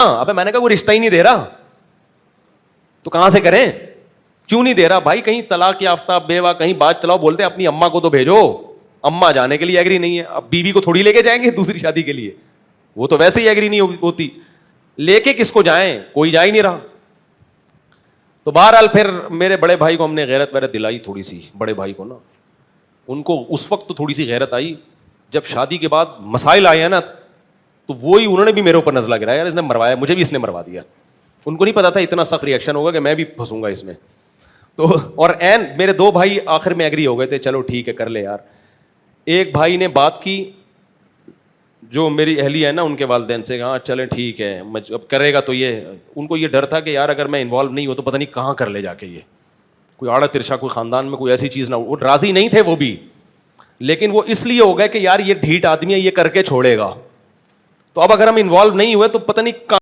अबे मैंने कहा वो रिश्ता ही नहीं दे रहा तो कहां से करें, क्यों नहीं दे रहा भाई? कहीं तलाक याफ्ता बेवा कहीं बात चलाओ, बोलते अपनी अम्मा को तो भेजो, अम्मा जाने के लिए एग्री नहीं है। अब बीवी को थोड़ी लेके जाएंगे दूसरी शादी के लिए, वो तो वैसे ही एग्री नहीं होती, लेके किसको जाएं, कोई जा ही नहीं रहा। तो बहरहाल फिर मेरे बड़े भाई को हमने गैरत वैरत दिलाई थोड़ी सी, बड़े भाई को ना, उनको उस वक्त तो थोड़ी सी गैरत आई, जब शादी के बाद मसाइल आए हैं ना, तो वही उन्होंने भी मेरे ऊपर नजला गिराया, यार इसने मरवाया, मुझे भी इसने मरवा दिया। उनको नहीं पता था इतना सख्त रिएक्शन होगा कि मैं भी फंसूंगा इसमें। तो और एन मेरे दो भाई आखिर में एग्री हो गए थे, चलो ठीक है कर ले यार। एक भाई ने बात की जो मेरी अहली है ना, उनके वालिदैन से, हाँ चले ठीक है, अब करेगा तो ये, उनको ये डर था कि यार अगर मैं इन्वॉल्व नहीं हो तो पता नहीं कहाँ कर ले जाके, ये कोई आड़ा तिरछा कोई खानदान में कोई ऐसी चीज़ ना हो। वो राजी नहीं थे वो भी, लेकिन वो इसलिए हो गए कि यार ये ढीठ आदमी है, ये करके छोड़ेगा, तो अब अगर हम इन्वॉल्व नहीं हुए तो पता नहीं